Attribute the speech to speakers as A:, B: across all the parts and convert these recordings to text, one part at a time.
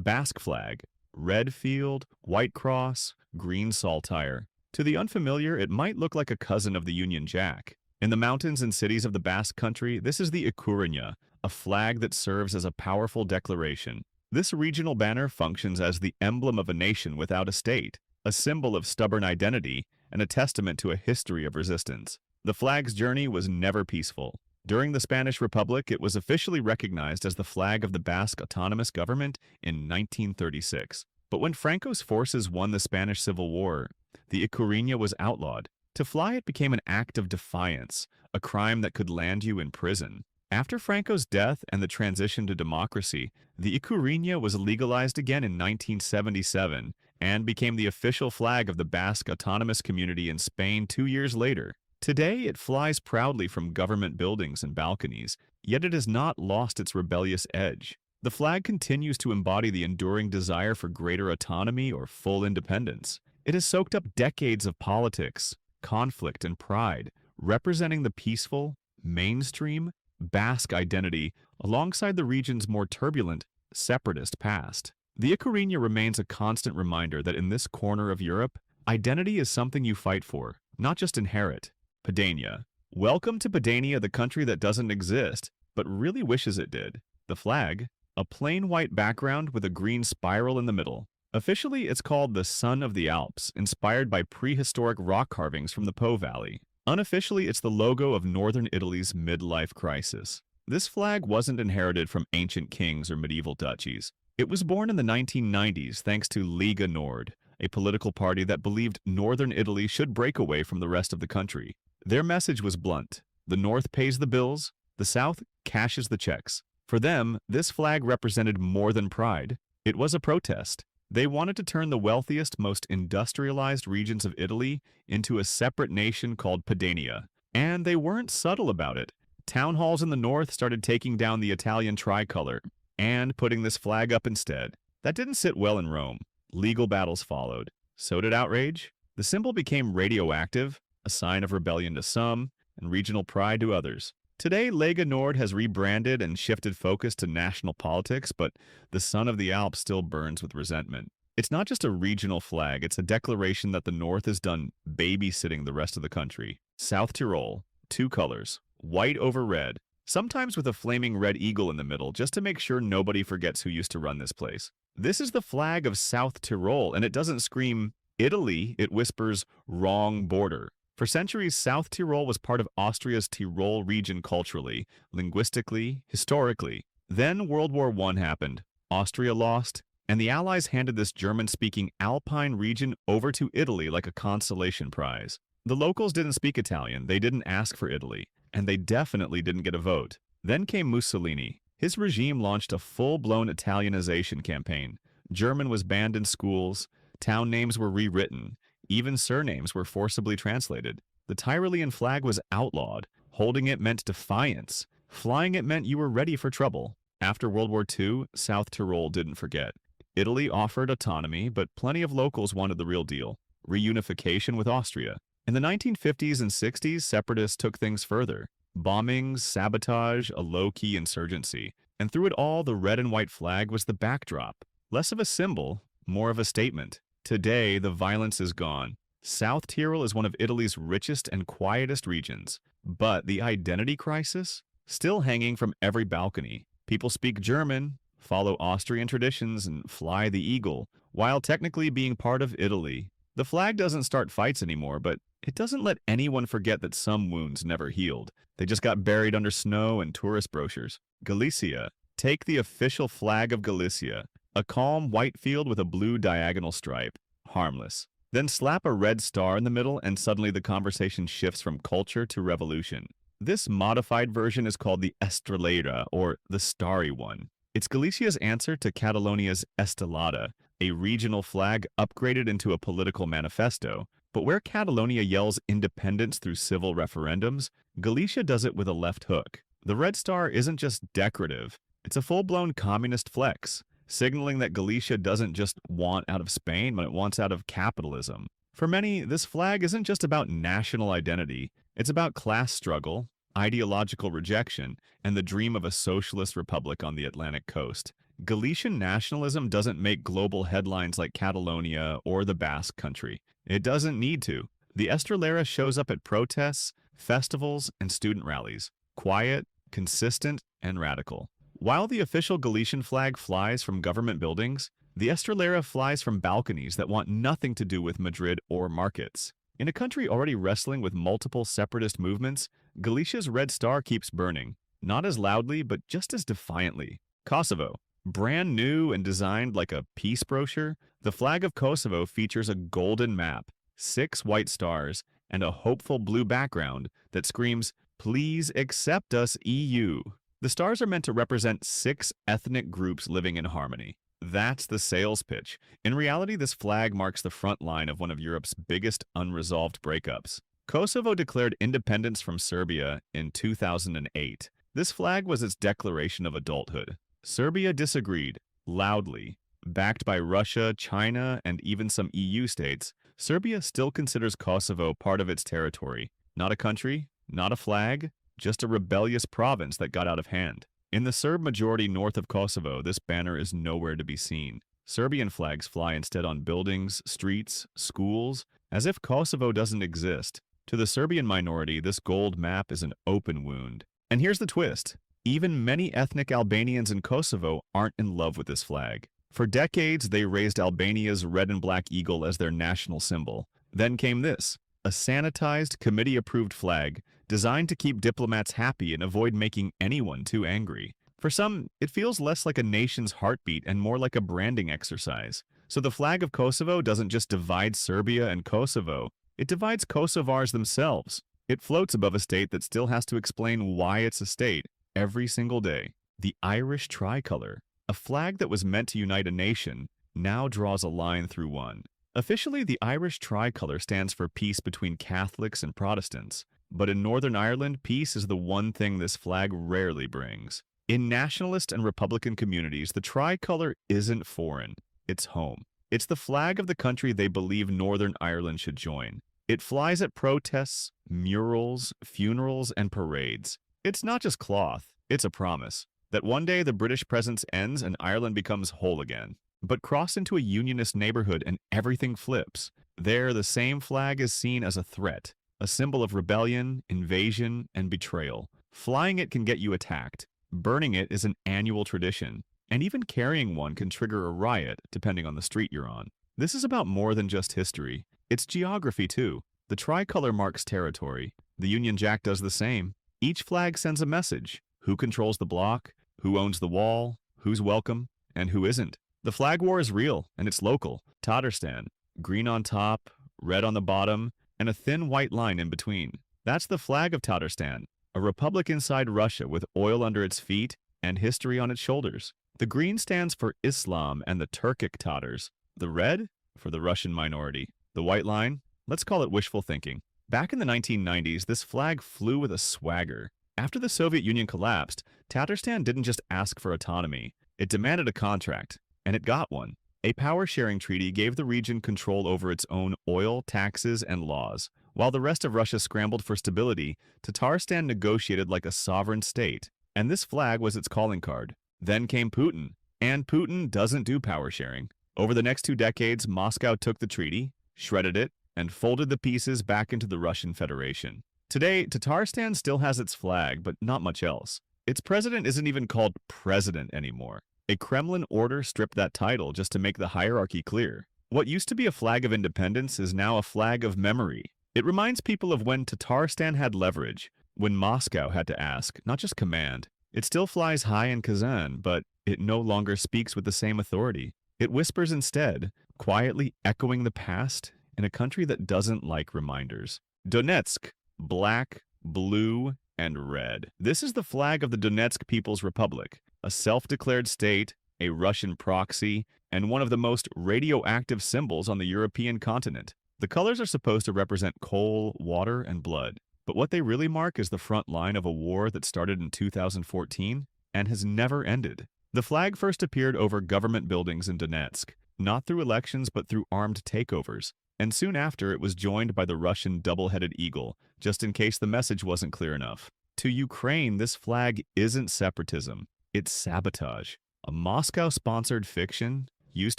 A: Basque Flag, red field, white cross, green saltire. To the unfamiliar, it might look like a cousin of the Union Jack. In the mountains and cities of the Basque Country, this is the Ikurriña, a flag that serves as a powerful declaration. This regional banner functions as the emblem of a nation without a state, a symbol of stubborn identity, and a testament to a history of resistance. The flag's journey was never peaceful. During the Spanish Republic, it was officially recognized as the flag of the Basque Autonomous Government in 1936. But when Franco's forces won the Spanish Civil War, the Ikurriña was outlawed. To fly it became an act of defiance, a crime that could land you in prison. After Franco's death and the transition to democracy, the Ikurriña was legalized again in 1977 and became the official flag of the Basque Autonomous Community in Spain 2 years later. Today, it flies proudly from government buildings and balconies, yet it has not lost its rebellious edge. The flag continues to embody the enduring desire for greater autonomy or full independence. It has soaked up decades of politics, conflict, and pride, representing the peaceful, mainstream, Basque identity alongside the region's more turbulent, separatist past. The Ikurriña remains a constant reminder that in this corner of Europe, identity is something you fight for, not just inherit. Padania. Welcome to Padania, the country that doesn't exist, but really wishes it did. The flag, a plain white background with a green spiral in the middle. Officially, it's called the Sun of the Alps, inspired by prehistoric rock carvings from the Po Valley. Unofficially, it's the logo of northern Italy's midlife crisis. This flag wasn't inherited from ancient kings or medieval duchies. It was born in the 1990s thanks to Lega Nord, a political party that believed northern Italy should break away from the rest of the country. Their message was blunt. The North pays the bills, the South cashes the checks. For them, this flag represented more than pride. It was a protest. They wanted to turn the wealthiest, most industrialized regions of Italy into a separate nation called Padania. And they weren't subtle about it. Town halls in the north started taking down the Italian tricolor and putting this flag up instead. That didn't sit well in Rome. Legal battles followed. So did outrage. The symbol became radioactive, a sign of rebellion to some, and regional pride to others. Today, Lega Nord has rebranded and shifted focus to national politics, but the Sun of the Alps still burns with resentment. It's not just a regional flag, it's a declaration that the North is done babysitting the rest of the country. South Tyrol, 2 colors, white over red, sometimes with a flaming red eagle in the middle, just to make sure nobody forgets who used to run this place. This is the flag of South Tyrol, and it doesn't scream Italy, it whispers wrong border. For centuries, South Tyrol was part of Austria's Tyrol region culturally, linguistically, historically. Then World War I happened, Austria lost, and the Allies handed this German-speaking Alpine region over to Italy like a consolation prize. The locals didn't speak Italian, they didn't ask for Italy, and they definitely didn't get a vote. Then came Mussolini. His regime launched a full-blown Italianization campaign. German was banned in schools, town names were rewritten, even surnames were forcibly translated. The Tyrolean flag was outlawed. Holding it meant defiance. Flying it meant you were ready for trouble. After World War II, South Tyrol didn't forget. Italy offered autonomy, but plenty of locals wanted the real deal: reunification with Austria. In the 1950s and 60s, separatists took things further. Bombings, sabotage, a low-key insurgency. And through it all, the red and white flag was the backdrop. Less of a symbol, more of a statement. Today, the violence is gone. South Tyrol is one of Italy's richest and quietest regions. But the identity crisis? Still hanging from every balcony. People speak German, follow Austrian traditions, and fly the eagle, while technically being part of Italy. The flag doesn't start fights anymore, but it doesn't let anyone forget that some wounds never healed. They just got buried under snow and tourist brochures. Galicia. Take the official flag of Galicia. A calm white field with a blue diagonal stripe. Harmless. Then slap a red star in the middle and suddenly the conversation shifts from culture to revolution. This modified version is called the Estrellera, or the Starry One. It's Galicia's answer to Catalonia's Estelada, a regional flag upgraded into a political manifesto. But where Catalonia yells independence through civil referendums, Galicia does it with a left hook. The red star isn't just decorative, it's a full-blown communist flex, signaling that Galicia doesn't just want out of Spain, but it wants out of capitalism. For many, this flag isn't just about national identity, it's about class struggle, ideological rejection, and the dream of a socialist republic on the Atlantic coast. Galician nationalism doesn't make global headlines like Catalonia or the Basque Country. It doesn't need to. The Estrellera shows up at protests, festivals, and student rallies. Quiet, consistent, and radical. While the official Galician flag flies from government buildings, the Estrellera flies from balconies that want nothing to do with Madrid or markets. In a country already wrestling with multiple separatist movements, Galicia's red star keeps burning, not as loudly but just as defiantly. Kosovo. Brand new and designed like a peace brochure, the flag of Kosovo features a golden map, 6 white stars, and a hopeful blue background that screams, "Please accept us, EU." The stars are meant to represent 6 ethnic groups living in harmony. That's the sales pitch. In reality, this flag marks the front line of one of Europe's biggest unresolved breakups. Kosovo declared independence from Serbia in 2008. This flag was its declaration of adulthood. Serbia disagreed, loudly. Backed by Russia, China, and even some EU states, Serbia still considers Kosovo part of its territory. Not a country, not a flag, just a rebellious province that got out of hand. In the Serb majority north of Kosovo, this banner is nowhere to be seen. Serbian flags fly instead on buildings, streets, schools, as if Kosovo doesn't exist. To the Serbian minority, this gold map is an open wound. And here's the twist. Even many ethnic Albanians in Kosovo aren't in love with this flag. For decades, they raised Albania's red and black eagle as their national symbol. Then came this, a sanitized, committee-approved flag designed to keep diplomats happy and avoid making anyone too angry. For some, it feels less like a nation's heartbeat and more like a branding exercise. So the flag of Kosovo doesn't just divide Serbia and Kosovo, it divides Kosovars themselves. It floats above a state that still has to explain why it's a state every single day. The Irish tricolor, a flag that was meant to unite a nation, now draws a line through one. Officially, the Irish tricolor stands for peace between Catholics and Protestants, but in Northern Ireland, peace is the one thing this flag rarely brings. In nationalist and Republican communities, the tricolor isn't foreign, it's home. It's the flag of the country they believe Northern Ireland should join. It flies at protests, murals, funerals, and parades. It's not just cloth, it's a promise that one day the British presence ends and Ireland becomes whole again. But cross into a unionist neighborhood and everything flips. There, the same flag is seen as a threat, a symbol of rebellion, invasion, and betrayal. Flying it can get you attacked. Burning it is an annual tradition, and even carrying one can trigger a riot, depending on the street you're on. This is about more than just history. It's geography, too. The tricolor marks territory. The Union Jack does the same. Each flag sends a message. Who controls the block? Who owns the wall? Who's welcome? And who isn't? The flag war is real, and it's local. Tatarstan, green on top, red on the bottom, and a thin white line in between. That's the flag of Tatarstan, a republic inside Russia with oil under its feet and history on its shoulders. The green stands for Islam and the Turkic Tatars. The red, for the Russian minority. The white line, let's call it wishful thinking. Back in the 1990s, this flag flew with a swagger. After the Soviet Union collapsed, Tatarstan didn't just ask for autonomy. It demanded a contract, and it got one. A power-sharing treaty gave the region control over its own oil, taxes, and laws. While the rest of Russia scrambled for stability, Tatarstan negotiated like a sovereign state, and this flag was its calling card. Then came Putin, and Putin doesn't do power-sharing. Over the next 2 decades, Moscow took the treaty, shredded it, and folded the pieces back into the Russian Federation. Today, Tatarstan still has its flag, but not much else. Its president isn't even called president anymore. A Kremlin order stripped that title just to make the hierarchy clear. What used to be a flag of independence is now a flag of memory. It reminds people of when Tatarstan had leverage, when Moscow had to ask, not just command. It still flies high in Kazan, but it no longer speaks with the same authority. It whispers instead, quietly echoing the past in a country that doesn't like reminders. Donetsk, black, blue, and red. This is the flag of the Donetsk People's Republic, a self-declared state, a Russian proxy, and one of the most radioactive symbols on the European continent. The colors are supposed to represent coal, water, and blood, but what they really mark is the front line of a war that started in 2014 and has never ended. The flag first appeared over government buildings in Donetsk, not through elections but through armed takeovers, and soon after it was joined by the Russian double-headed eagle, just in case the message wasn't clear enough. To Ukraine, this flag isn't separatism, it's sabotage. a Moscow-sponsored fiction used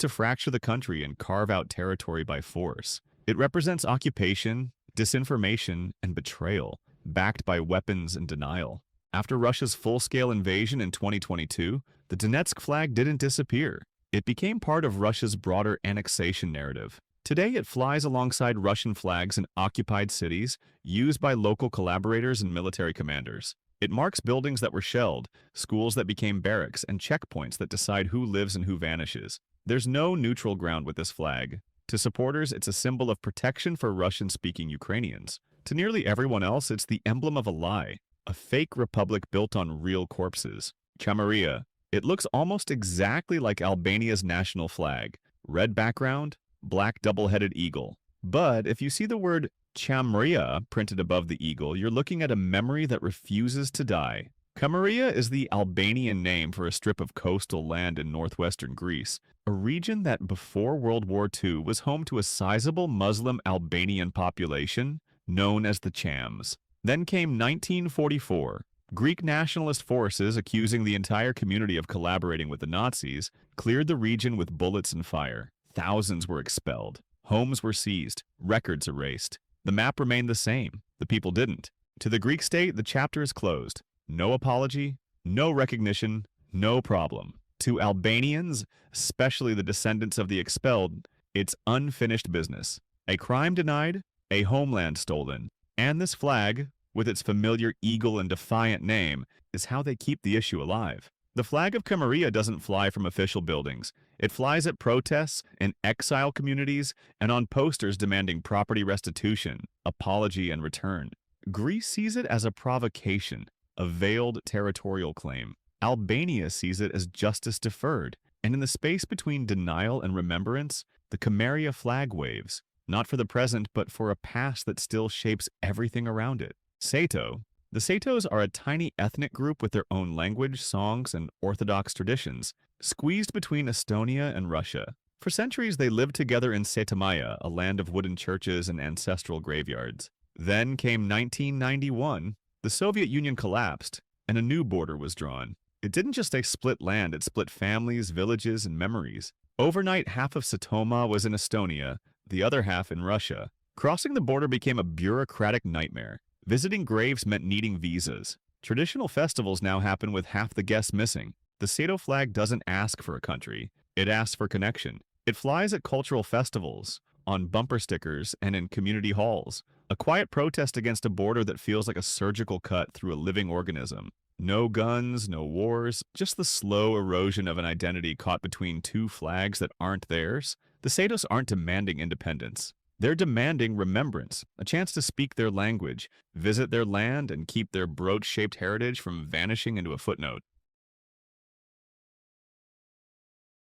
A: to fracture the country and carve out territory by force. It represents occupation, disinformation, and betrayal, backed by weapons and denial. After Russia's full-scale invasion in 2022, the DONETSK flag didn't disappear. It became part of Russia's broader annexation narrative. Today, it flies alongside Russian flags in occupied cities, used by local collaborators and military commanders. It marks buildings that were shelled, schools that became barracks, and checkpoints that decide who lives and who vanishes. There's no neutral ground with this flag. To supporters, it's a symbol of protection for Russian-speaking Ukrainians. To nearly everyone else, it's the emblem of a lie, a fake republic built on real corpses. Chamaria. It looks almost exactly like Albania's national flag. Red background, black double-headed eagle. But if you see the word Chamaria printed above the eagle, you're looking at a memory that refuses to die. Chamaria is the Albanian name for a strip of coastal land in northwestern Greece, a region that before World War II was home to a sizable Muslim Albanian population known as the Chams. Then came 1944. Greek nationalist forces, accusing the entire community of collaborating with the Nazis, cleared the region with bullets and fire. Thousands were expelled. Homes were seized. Records erased. The map remained the same. The people didn't. To the Greek state, the chapter is closed. No apology, no recognition, no problem. To Albanians, especially the descendants of the expelled, it's unfinished business. A crime denied, a homeland stolen. And this flag, with its familiar eagle and defiant name, is how they keep the issue alive. The flag of Chamaria doesn't fly from official buildings. It flies at protests, in exile communities, and on posters demanding property restitution, apology, and return. Greece sees it as a provocation, a veiled territorial claim. Albania sees it as justice deferred, and in the space between denial and remembrance, the Chamaria flag waves, not for the present, but for a past that still shapes everything around it. Sato. The Satos are a tiny ethnic group with their own language, songs, and Orthodox traditions, squeezed between Estonia and Russia. For centuries, they lived together in Satoma, a land of wooden churches and ancestral graveyards. Then came 1991. The Soviet Union collapsed, and a new border was drawn. It didn't just split land, it split families, villages, and memories. Overnight, half of Satoma was in Estonia, the other half in Russia. Crossing the border became a bureaucratic nightmare. Visiting graves meant needing visas. Traditional festivals now happen with half the guests missing. The Sato flag doesn't ask for a country, it asks for connection. It flies at cultural festivals, on bumper stickers, and in community halls. A quiet protest against a border that feels like a surgical cut through a living organism. No guns, no wars, just the slow erosion of an identity caught between two flags that aren't theirs. The Satos aren't demanding independence. They're demanding remembrance, a chance to speak their language, visit their land, and keep their brooch-shaped heritage from vanishing into a footnote.